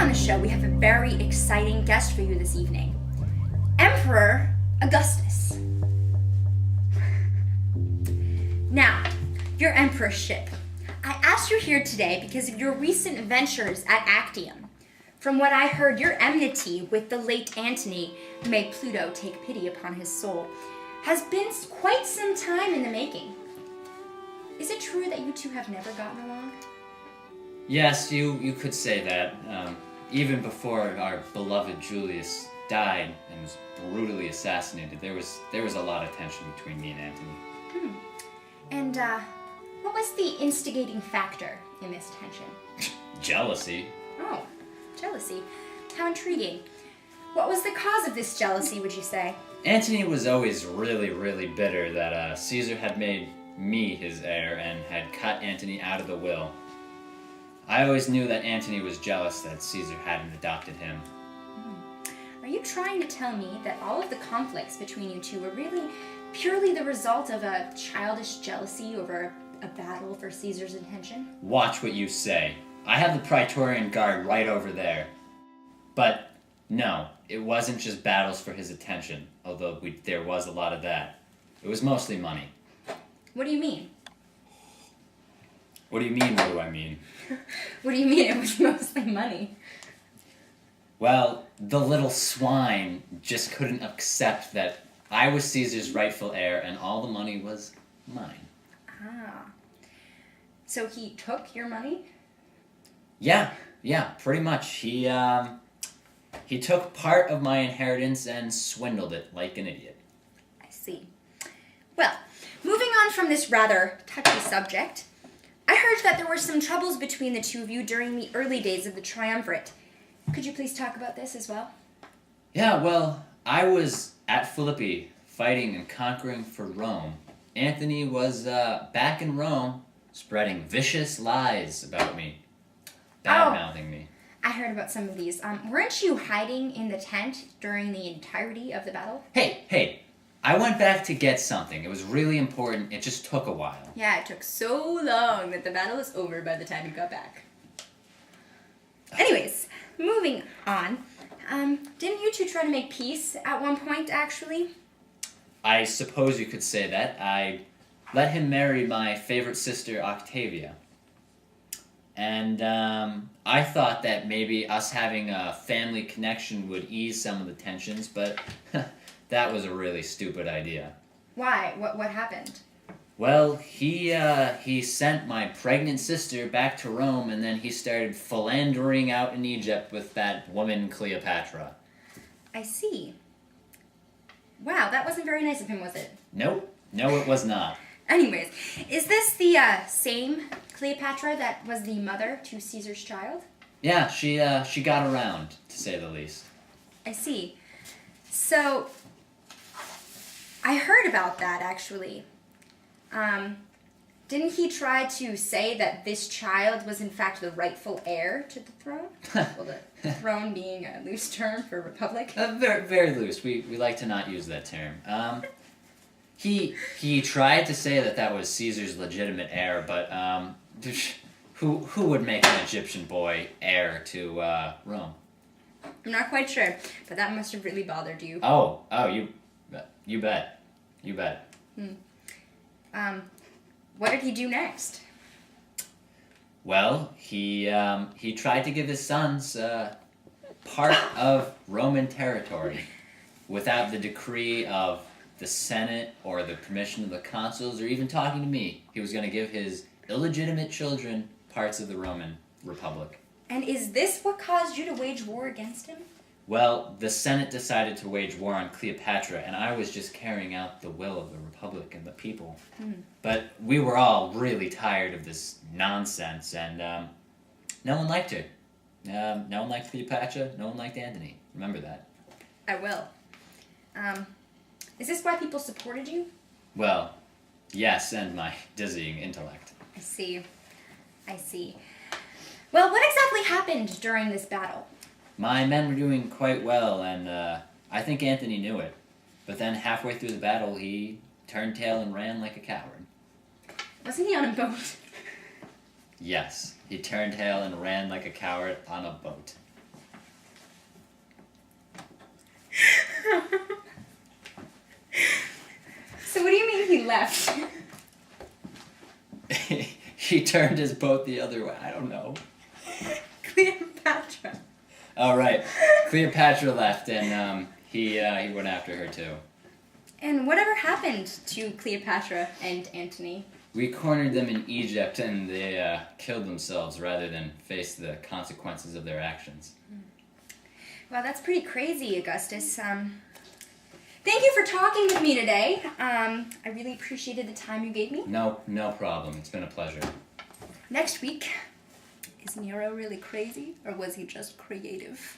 on the show, we have a very exciting guest for you this evening. Emperor Augustus. Now, your emperorship. I asked you here today because of your recent adventures at Actium. From what I heard, your enmity with the late Antony, may Pluto take pity upon his soul, has been quite some time in the making. Is it true that you two have never gotten along? Yes, you could say that. Even before our beloved Julius died and was brutally assassinated, there was a lot of tension between me and Antony. And what was the instigating factor in this tension? Jealousy. Oh, jealousy. How intriguing. What was the cause of this jealousy, would you say? Antony was always really, really bitter that Caesar had made me his heir and had cut Antony out of the will. I always knew that Antony was jealous that Caesar hadn't adopted him. Are you trying to tell me that all of the conflicts between you two were really purely the result of a childish jealousy over a battle for Caesar's attention? Watch what you say. I have the Praetorian Guard right over there. But no, it wasn't just battles for his attention, although there was a lot of that. It was mostly money. What do you mean? What do you mean, what do I mean? What do you mean it was mostly money? Well, the little swine just couldn't accept that I was Caesar's rightful heir and all the money was mine. Ah. So he took your money? Yeah, pretty much. He took part of my inheritance and swindled it like an idiot. I see. Well, moving on from this rather touchy subject, I heard that there were some troubles between the two of you during the early days of the triumvirate. Could you please talk about this as well? Yeah, well, I was at Philippi fighting and conquering for Rome. Antony was back in Rome spreading vicious lies about me, bad-mouthing me. I heard about some of these. Weren't you hiding in the tent during the entirety of the battle? Hey, I went back to get something. It was really important. It just took a while. Yeah, it took so long that the battle was over by the time you got back. Anyways, moving on. Didn't you two try to make peace at one point, actually? I suppose you could say that. I let him marry my favorite sister, Octavia. And I thought that maybe us having a family connection would ease some of the tensions, but that was a really stupid idea. Why? What happened? Well, he sent my pregnant sister back to Rome, and then he started philandering out in Egypt with that woman Cleopatra. I see. Wow, that wasn't very nice of him, was it? Nope. No, it was not. Anyways, is this the same Cleopatra that was the mother to Caesar's child? Yeah, she got around, to say the least. I see. So, I heard about that, actually. Didn't he try to say that this child was in fact the rightful heir to the throne? Well, the throne being a loose term for republic. Very, very loose. We like to not use that term. He tried to say that was Caesar's legitimate heir, but who would make an Egyptian boy heir to Rome? I'm not quite sure, but that must have really bothered you. Oh, you bet. What did he do next? Well, he tried to give his sons part of Roman territory without the decree of the Senate or the permission of the consuls or even talking to me. He was going to give his illegitimate children parts of the Roman Republic. And is this what caused you to wage war against him? Well, the Senate decided to wage war on Cleopatra, and I was just carrying out the will of the Republic and the people. But we were all really tired of this nonsense, and no one liked her. No one liked Cleopatra, no one liked Antony. Remember that. I will. Is this why people supported you? Well, yes, and my dizzying intellect. I see. Well, what exactly happened during this battle? My men were doing quite well, and I think Antony knew it. But then halfway through the battle, he turned tail and ran like a coward. Wasn't he on a boat? Yes, he turned tail and ran like a coward on a boat. left? He turned his boat the other way. I don't know. Cleopatra. All right. Cleopatra left, and he went after her too. And whatever happened to Cleopatra and Antony? We cornered them in Egypt, and they killed themselves rather than face the consequences of their actions. Well, that's pretty crazy, Augustus. Thank you for talking with me today. I really appreciated the time you gave me. No problem. It's been a pleasure. Next week, is Nero really crazy, or was he just creative?